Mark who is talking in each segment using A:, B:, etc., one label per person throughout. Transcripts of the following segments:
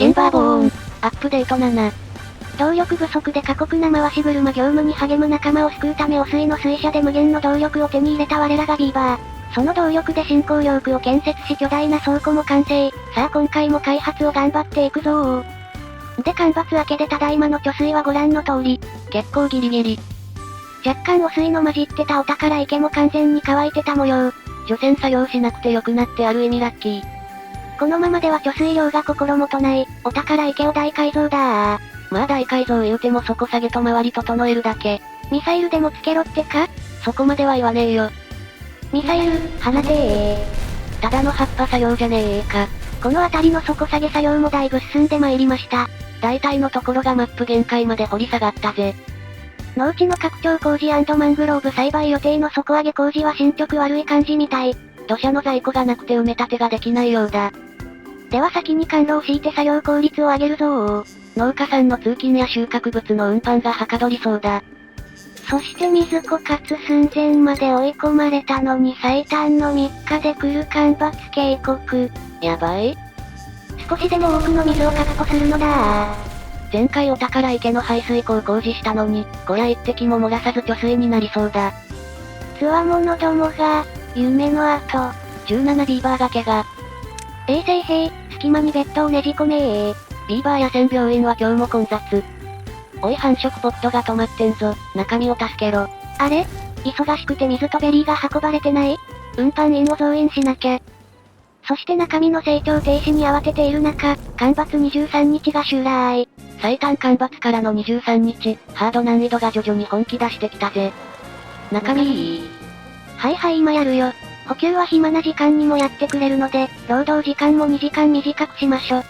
A: チェンバーボーン。アップデート7。動力不足で過酷な回し車業務に励む仲間を救うため汚水の水車で無限の動力を手に入れた我らがビーバー。その動力で新興領区を建設し巨大な倉庫も完成。さあ今回も開発を頑張っていくぞー。で干ばつ明けでただいまの貯水はご覧の通り。結構ギリギリ。若干汚水の混じってたお宝池も完全に乾いてた模様。除染作業しなくてよくなってある意味ラッキー。このままでは貯水量が心もとない、お宝池を大改造だー。まあ大改造言うても底下げと周り整えるだけ。ミサイルでもつけろってか？そこまでは言わねえよ。ミサイル、放てー。ただの葉っぱ作業じゃねえか。この辺りの底下げ作業もだいぶ進んでまいりました。大体のところがマップ限界まで掘り下がったぜ。農地の拡張工事&マングローブ栽培予定の底上げ工事は進捗悪い感じみたい。土砂の在庫がなくて埋め立てができないようだ。では先に管路を敷いて作業効率を上げるぞー。農家さんの通勤や収穫物の運搬がはかどりそうだ。そして水枯渇寸前まで追い込まれたのに最短の3日で来る干ばつ警告。やばい？少しでも多くの水を確保するのだー。前回お宝池の排水溝工事したのに、こりゃ一滴も漏らさず貯水になりそうだ。つわものどもが、夢の後。17ビーバーが怪我。衛生兵、隙間にベッドをねじ込めー。ビーバー野戦病院は今日も混雑。おい繁殖ポットが止まってんぞ、中身を助けろ。あれ？忙しくて水とベリーが運ばれてない？運搬員を増員しなきゃ。そして中身の成長停止に慌てている中、干ばつ23日が襲来。最短干ばつからの23日、ハード難易度が徐々に本気出してきたぜ。中身はいはい今やるよ。補給は暇な時間にもやってくれるので、労働時間も2時間短くしましょ。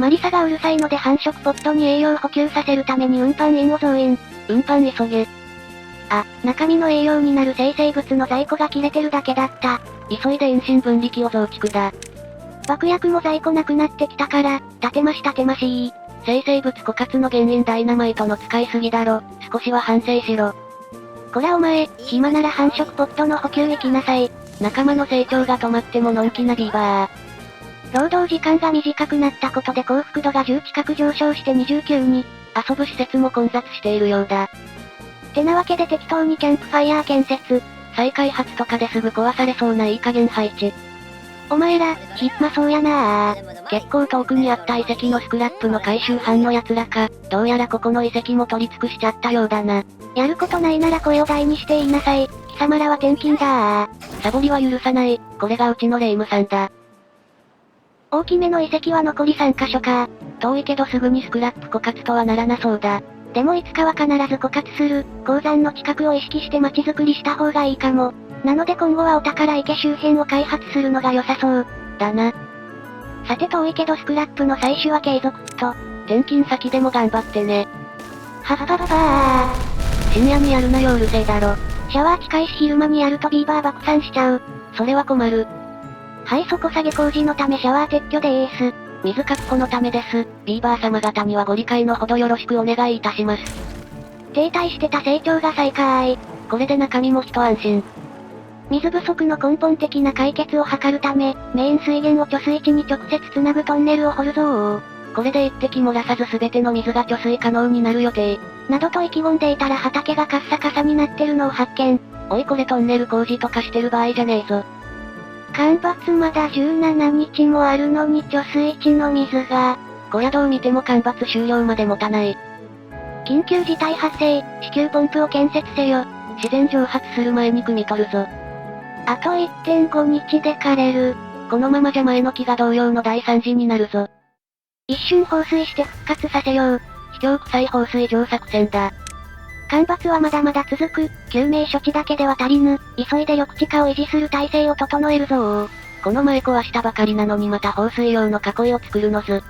A: マリサがうるさいので繁殖ポットに栄養補給させるために運搬員を増員。運搬急げ。あ、中身の栄養になる生成物の在庫が切れてるだけだった。急いで遠心分離機を増築だ。爆薬も在庫なくなってきたから、立てまし。生成物枯渇の原因ダイナマイトの使いすぎだろ。少しは反省しろ。こらお前、暇なら繁殖ポットの補給行きなさい。仲間の成長が止まってものんきなビーバー。労働時間が短くなったことで幸福度が10近く上昇して29に、遊ぶ施設も混雑しているようだ。てなわけで適当にキャンプファイヤー建設。再開発とかですぐ壊されそうないい加減配置。お前ら、暇そうやなー。結構遠くにあった遺跡のスクラップの回収班の奴らか、どうやらここの遺跡も取り尽くしちゃったようだな。やることないなら声を大にして言いなさい。貴様らは転勤だー。サボりは許さない。これがうちのレイムさんだ。大きめの遺跡は残り3カ所か。遠いけどすぐにスクラップ枯渇とはならなそうだ。でもいつかは必ず枯渇する。鉱山の近くを意識して街づくりした方がいいかも。なので今後はお宝池周辺を開発するのが良さそう。だな。さて遠いけどスクラップの採取は継続と。転勤先でも頑張ってね。はっぱっぱー。深夜にやるなようるせえだろ。シャワー近いし昼間にやるとビーバー爆散しちゃう。それは困る。はい底下げ工事のためシャワー撤去でーす。水確保のためです。ビーバー様方にはご理解のほどよろしくお願いいたします。停滞してた成長が再開。これで中身も一安心。水不足の根本的な解決を図るため、メイン水源を貯水池に直接つなぐトンネルを掘るぞー。これで一滴漏らさず全ての水が貯水可能になる予定。などと意気込んでいたら畑がカッサカサになってるのを発見。おいこれトンネル工事とかしてる場合じゃねえぞ。干ばつまだ17日もあるのに貯水池の水が。こりゃどう見ても干ばつ終了まで持たない。緊急事態発生、地球ポンプを建設せよ。自然蒸発する前に汲み取るぞ。あと 1.5 日で枯れる。このままじゃ前の木が同様の大惨事になるぞ。一瞬放水して復活させよう。卑怯臭い放水上作戦だ。干ばつはまだまだ続く。救命処置だけでは足りぬ。急いで緑地化を維持する体制を整えるぞー。この前壊したばかりなのにまた放水用の囲いを作るのず。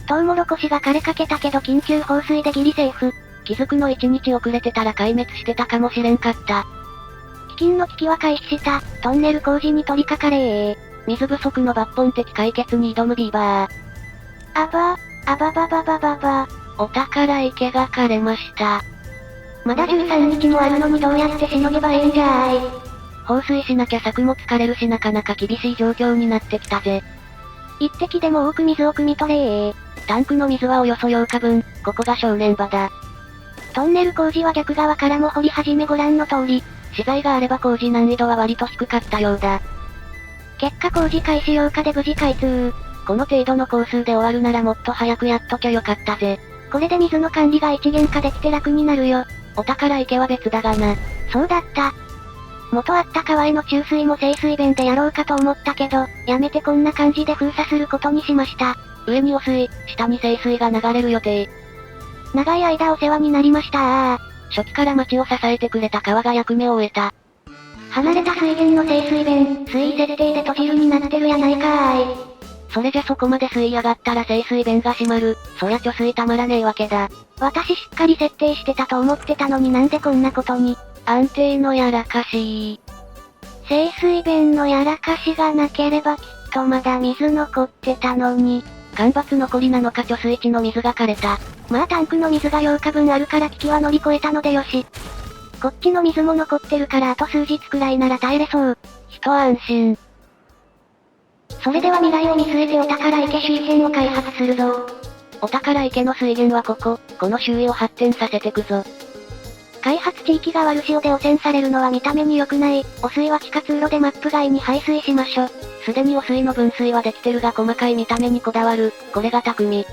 A: トウモロコシが枯れかけたけど緊急放水でギリセーフ。気づくの1日遅れてたら壊滅してたかもしれんかった。飢饉の危機は回避した。トンネル工事に取り掛かれー。水不足の抜本的解決に挑むビーバー。あばば。お宝池が枯れました。まだ13日もあるのにどうやってしのげばええんじゃーい。放水しなきゃ作物枯れるしなかなか厳しい状況になってきたぜ。一滴でも多く水を汲み取れー。
B: タンクの水はおよそ8日分、ここが正念場だ。
A: トンネル工事は逆側からも掘り始めご覧の通り。
B: 資材があれば工事難易度は割と低かったようだ。
A: 結果工事開始8日で無事開通。
B: この程度の工数で終わるならもっと早くやっときゃよかったぜ。
A: これで水の管理が一元化できて楽になるよ。
B: お宝池は別だがな。
A: そうだった。元あった川への注水も清水弁でやろうかと思ったけど、やめてこんな感じで封鎖することにしました。
B: 上に汚水、下に清水が流れる予定。
A: 長い間お世話になりました
B: 初期から町を支えてくれた川が役目を終えた。
A: 離れた水源の清水弁、水位設定で閉じるになってるやないかーい。
B: それじゃそこまで水位上がったら清水弁が閉まる。そりゃ貯水たまらねえわけだ。
A: 私しっかり設定してたと思ってたのになんでこんなことに。
B: 安定のやらかし
A: 清水弁のやらかしがなければきっとまだ水残ってたのに。
B: 干ばつ残りなのか貯水池の水が枯れた。
A: まあタンクの水が8日分あるから危機は乗り越えたのでよし。こっちの水も残ってるからあと数日くらいなら耐えれそう。
B: 一安心。
A: それでは未来を見据えてお宝池周辺を開発するぞ。
B: お宝池の水源はこの周囲を発展させてくぞ。
A: 開発地域が悪潮で汚染されるのは見た目に良くない。汚水は地下通路でマップ外に排水しましょ。
B: すでに汚水の分水はできてるが細かい見た目にこだわる。これが巧み。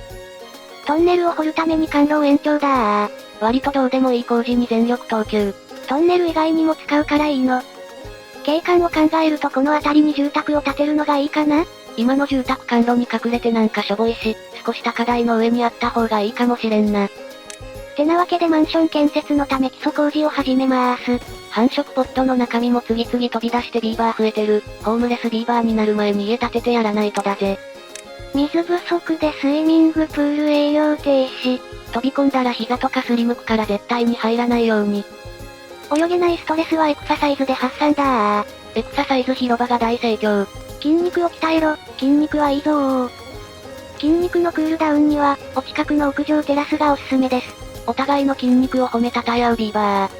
A: トンネルを掘るために管路を延長だ
B: 割とどうでもいい工事に全力投球。
A: トンネル以外にも使うからいいの。景観を考えるとこの辺りに住宅を建てるのがいいかな。
B: 今の住宅管路に隠れてなんかしょぼいし、少し高台の上にあった方がいいかもしれんな。
A: てなわけでマンション建設のため基礎工事を始めまーす。
B: 繁殖ポットの中身も次々飛び出してビーバー増えてる。ホームレスビーバーになる前に家建ててやらないとだぜ。
A: 水不足でスイミングプール営業停止。
B: 飛び込んだら膝とかすりむくから絶対に入らないように。
A: 泳げないストレスはエクササイズで発散だ
B: エクササイズ広場が大盛況。
A: 筋肉を鍛えろ、筋肉はいいぞー。筋肉のクールダウンには、お近くの屋上テラスがおすすめです。
B: お互いの筋肉を褒めたたえ合うビーバー。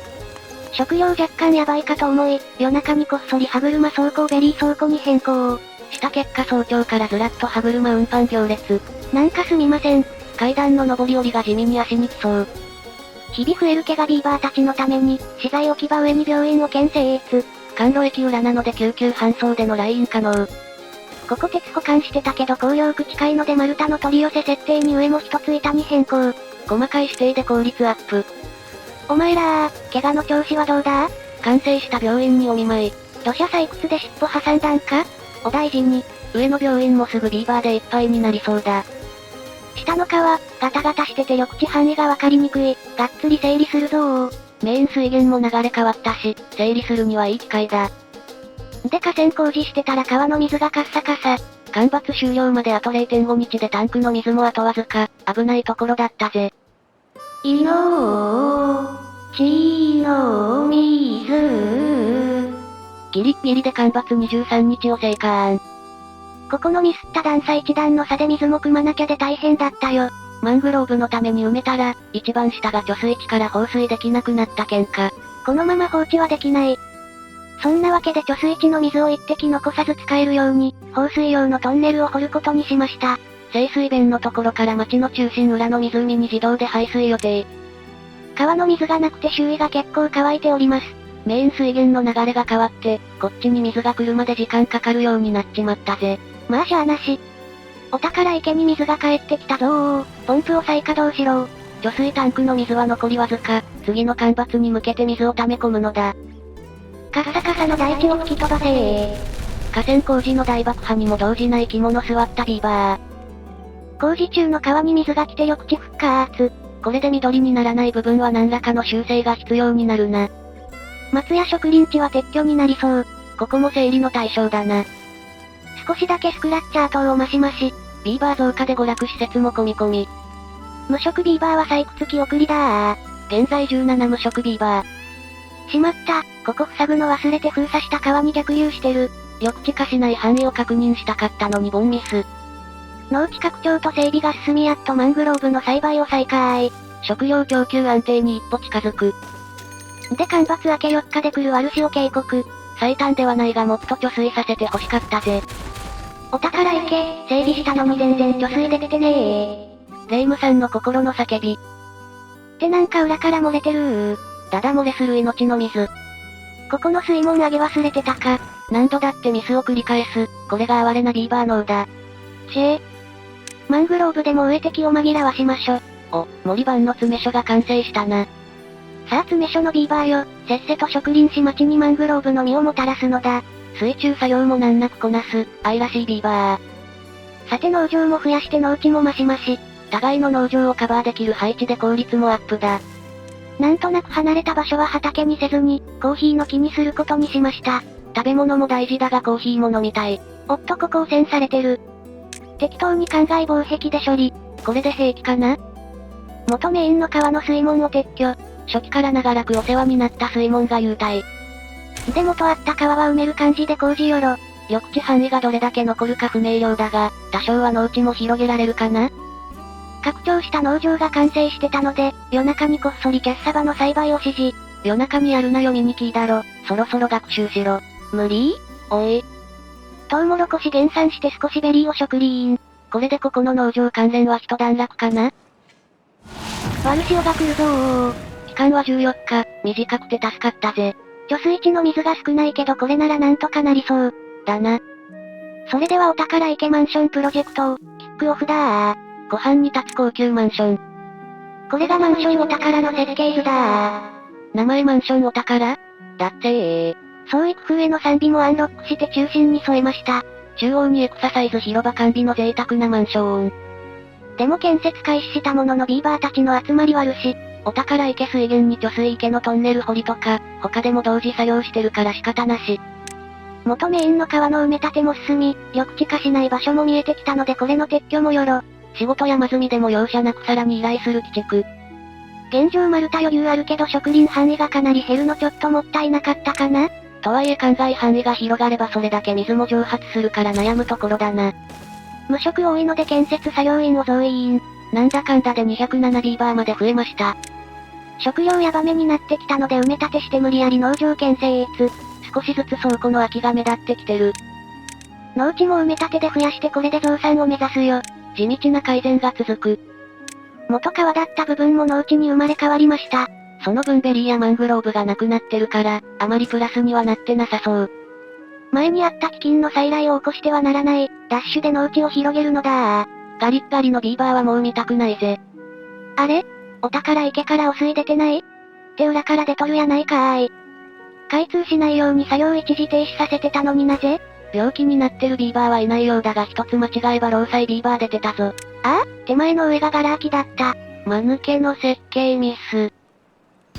A: 食料若干やばいかと思い、夜中にこっそり歯車倉庫をベリー倉庫に変更。
B: した結果早朝からずらっと歯車運搬行列。
A: なんかすみません。
B: 階段の上り下りが地味に足に来そう。
A: 日々増える毛がビーバーたちのために、資材置き場上に病院を建設。
B: 甘露駅裏なので救急搬送での来院可能。
A: ここ鉄保管してたけど工業区近いので丸太の取り寄せ設定に上も一つ板に変更。
B: 細かい指定で効率アップ。
A: お前ら怪我の調子はどうだ？
B: 完成した病院にお見舞い。
A: 土砂採掘で尻尾挟んだんか？お大事に。
B: 上の病院もすぐビーバーでいっぱいになりそうだ。
A: 下の川、ガタガタしてて緑地範囲がわかりにくい。がっつり整理するぞー。
B: メイン水源も流れ変わったし、整理するにはいい機会だ。
A: で河川工事してたら川の水がカッサカサ。
B: 干ばつ終了まであと 0.5 日でタンクの水もあとわずか、危ないところだったぜ。
A: いのー、ちの水。
B: ギリッギリで干ばつ23日を生還。
A: ここのミスった段差一段の差で水も汲まなきゃで大変だったよ。
B: マングローブのために埋めたら、一番下が貯水池から放水できなくなった喧嘩。
A: このまま放置はできない。そんなわけで貯水池の水を一滴残さず使えるように、放水用のトンネルを掘ることにしました。
B: 清水弁のところから町の中心裏の湖に自動で排水予定。
A: 川の水がなくて周囲が結構乾いております。
B: メイン水源の流れが変わって、こっちに水が来るまで時間かかるようになっちまったぜ。
A: まあしゃあなし。お宝池に水が帰ってきたぞー。ポンプを再稼働しろ。
B: 貯水タンクの水は残りわずか、次の干ばつに向けて水を溜め込むのだ。
A: カッサカサの大地を吹き飛ばせー。
B: 河川工事の大爆破にも動じない着物座ったビーバー。
A: 工事中の川に水が来て緑地復活。
B: これで緑にならない部分は何らかの修正が必要になるな。
A: 松や植林地は撤去になりそう。
B: ここも整理の対象だな。
A: 少しだけスクラッチャー等を増し増し。
B: ビーバー増加で娯楽施設も込み込み。
A: 無職ビーバーは採掘機送りだー。
B: 現在17無職ビーバー。
A: しまった、ここ塞ぐの忘れて封鎖した川に逆流してる。
B: 緑地化しない範囲を確認したかったのにボンミス。
A: 農地拡張と整備が進みやっとマングローブの栽培を再開。
B: 食料供給安定に一歩近づく。
A: で干ばつ明け4日で来る悪潮警告。
B: 最短ではないがもっと貯水させて欲しかったぜ。
A: お宝池、整備したのに全然貯水できてね
B: 霊夢さんの心の叫び。
A: ってなんか裏から漏れてる
B: だだ漏れする命の水。
A: ここの水門上げ忘れてたか。
B: 何度だってミスを繰り返す、これが哀れなビーバーのうだ。
A: マングローブでも植え敵を紛らわしましょ。
B: お、森番の詰め所が完成したな。
A: さあ詰め所のビーバーよ、せっせと植林し町にマングローブの実をもたらすのだ。
B: 水中作業も難なくこなす、愛らしいビーバー。
A: さて農場も増やして農地も増し増し。
B: 互いの農場をカバーできる配置で効率もアップだ。
A: なんとなく離れた場所は畑にせずに、コーヒーの木にすることにしました。
B: 食べ物も大事だがコーヒーも飲みたい。
A: おっとここ汚染されてる。適当に灌漑防壁で処理。
B: これで平気かな？
A: 元メインの川の水門を撤去。
B: 初期から長らくお世話になった水門が優待。
A: で元あった川は埋める感じで工事よろ。
B: 緑地範囲がどれだけ残るか不明瞭だが、多少は農地も広げられるかな？
A: 拡張した農場が完成してたので、夜中にこっそりキャッサバの栽培を指示。
B: 夜中にやるなよミニキーだろ。そろそろ学習しろ。
A: 無理？
B: おい。
A: トウモロコシ減産して少しベリーを植林。
B: これでここの農場関連は一段落かな？
A: 悪潮が来るぞー。
B: 期間は14日、短くて助かったぜ。
A: 貯水池の水が少ないけどこれならなんとかなりそう。
B: だな。
A: それではお宝池マンションプロジェクトを、キックオフだー。
B: 湖畔に立つ高級マンション。
A: これがマンションお宝の設計図だー。
B: 名前マンションお宝？だって
A: 創意工夫への賛美もアンロックして中心に添えました。
B: 中央にエクササイズ広場完備の贅沢なマンション。
A: でも建設開始したもののビーバーたちの集まりはるし、
B: お宝池水源に貯水池のトンネル掘りとか、他でも同時作業してるから仕方なし。
A: 元メインの川の埋め立ても進み、緑地化しない場所も見えてきたのでこれの撤去もよろ。
B: 仕事山積みでも容赦なくさらに依頼する鬼畜。
A: 現状丸太余裕あるけど植林範囲がかなり減るのちょっともったいなかったかな？
B: とはいえ灌漑範囲が広がればそれだけ水も蒸発するから悩むところだな。
A: 無職多いので建設作業員を増員。
B: なんだかんだで207ビーバーまで増えました。
A: 食料やばめになってきたので埋め立てして無理やり農場建設。
B: 少しずつ倉庫の空きが目立ってきてる。
A: 農地も埋め立てで増やしてこれで増産を目指すよ。
B: 地道な改善が続く。
A: 元川だった部分も農地に生まれ変わりました。
B: その分ベリーやマングローブがなくなってるから、あまりプラスにはなってなさそう。
A: 前にあった飢饉の再来を起こしてはならない、ダッシュで農地を広げるのだー。
B: ガリッガリのビーバーはもう見たくないぜ。
A: あれ？お宝池から汚水出てない？って裏から出とるやないかーい。開通しないように作業一時停止させてたのになぜ？
B: 病気になってるビーバーはいないようだが一つ間違えば労災ビーバー出てたぞ。
A: ああ、手前の上がガラ空きだった。
B: 間抜けの設計ミス。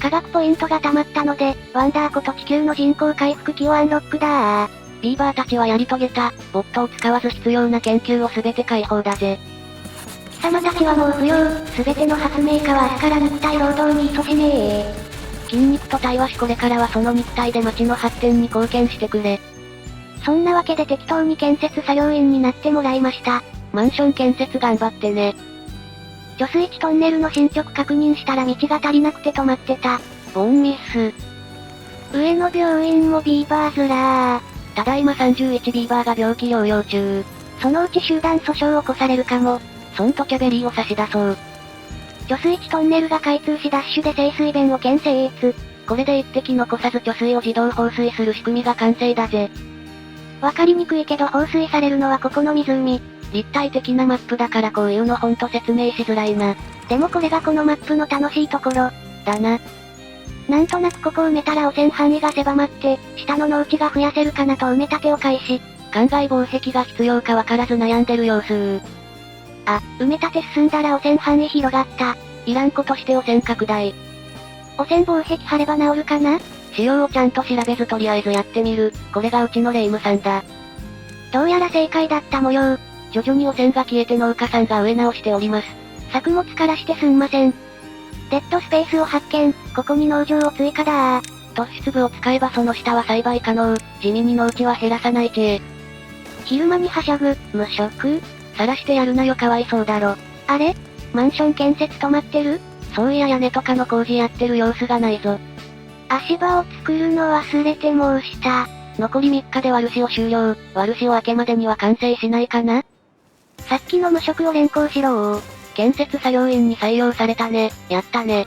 A: 科学ポイントが溜まったので、ワンダーコと地球の人口回復機をアンロックだー。
B: ビーバーたちはやり遂げた、ボットを使わず必要な研究をすべて解放だぜ。
A: 貴様たちはもう不要、すべての発明家は明日から肉体労働に勤しめー。
B: 筋肉と対話しこれからはその肉体で街の発展に貢献してくれ。
A: そんなわけで適当に建設作業員になってもらいました。
B: マンション建設頑張ってね。
A: 貯水池トンネルの進捗確認したら道が足りなくて止まってた。
B: ボンミス。
A: 上野病院もビーバーズラー。
B: ただいま31ビーバーが病気療養中。
A: そのうち集団訴訟を起こされるかも。
B: そんときゃベリーを差し出そう。
A: 貯水池トンネルが開通しダッシュで清水弁を建設。
B: これで一滴残さず貯水を自動放水する仕組みが完成だぜ。
A: わかりにくいけど放水されるのはここの湖。
B: 立体的なマップだからこういうのほんと説明しづらいな。
A: でもこれがこのマップの楽しいところ。
B: だな。
A: なんとなくここを埋めたら汚染範囲が狭まって、下の農地が増やせるかなと埋め立てを開始。
B: 灌漑防壁が必要かわからず悩んでる様子。
A: あ、埋め立て進んだら汚染範囲広がった。
B: いらんことして汚染拡大。
A: 汚染防壁貼れば治るかな？
B: 仕様をちゃんと調べずとりあえずやってみる。これがうちのレイムさんだ。
A: どうやら正解だった模様。
B: 徐々に汚染が消えて農家さんが植え直しております。
A: 作物からしてすんません。デッドスペースを発見。ここに農場を追加だー。
B: 突出部を使えばその下は栽培可能。地味に農地は減らさないちぇ。
A: 昼間にはしゃぐ、無職？
B: 晒してやるなよかわいそうだろ。
A: あれ？マンション建設止まってる？
B: そういや屋根とかの工事やってる様子がないぞ。
A: 足場を作るの忘れて申した。
B: 残り3日で割るしを終了。割るしを明けまでには完成しないかな？
A: さっきの無職を連行しろー。
B: 建設作業員に採用されたね。やったね。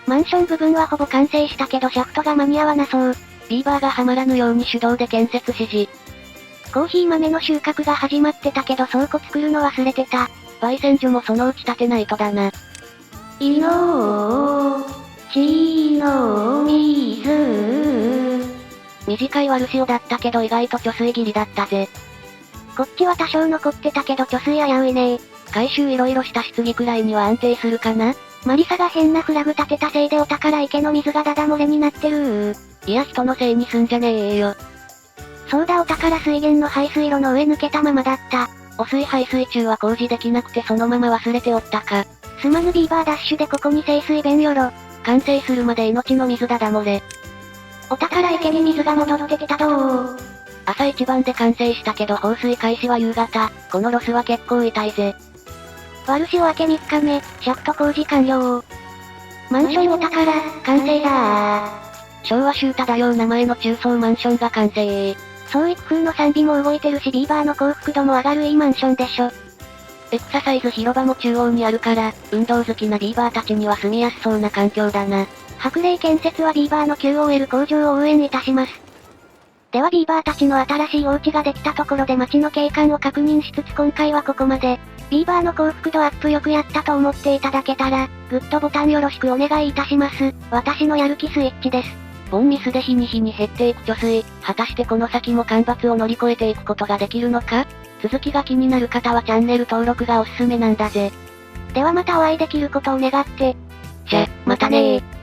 A: マンション部分はほぼ完成したけどシャフトが間に合わなそう。
B: ビーバーがはまらぬように手動で建設指示。
A: コーヒー豆の収穫が始まってたけど倉庫作るの忘れてた。
B: 焙煎所もそのうち建てないとだな。
A: 命の水。
B: 短いワルシオだったけど意外と貯水切りだったぜ。
A: こっちは多少残ってたけど貯水危ういね。
B: 回収いろいろした棺くらいには安定するかな。
A: マリサが変なフラグ立てたせいでお宝池の水がダダ漏れになってる
B: いや人のせいにすんじゃねえよ。
A: そうだお宝水源の排水路の上抜けたままだった。
B: 汚水排水中は工事できなくてそのまま忘れておったか。
A: すまぬビーバーダッシュでここに清水弁よろ。
B: 完成するまで命の水ダダ漏れ。
A: お宝池に水が戻ってきたどー。
B: 朝一番で完成したけど放水開始は夕方。このロスは結構痛いぜ。
A: ワルシオ明け3日目、シャフト工事完了。マンションお宝、完成だー。
B: 昭和州太よ名前の中層マンションが完成。
A: 創意工夫の賛美も動いてるしビーバーの幸福度も上がるいいマンションでしょ。
B: エクササイズ広場も中央にあるから、運動好きなビーバーたちには住みやすそうな環境だな。
A: 白麗建設はビーバーの QOL 向上を応援いたします。ではビーバーたちの新しいお家ができたところで街の景観を確認しつつ今回はここまで。ビーバーの幸福度アップよくやったと思っていただけたら、グッドボタンよろしくお願いいたします。私のやる気スイッチです。
B: ボンミスで日に日に減っていく貯水、果たしてこの先も干ばつを乗り越えていくことができるのか？続きが気になる方はチャンネル登録がおすすめなんだぜ。
A: ではまたお会いできることを願って。
B: じゃ、またねー。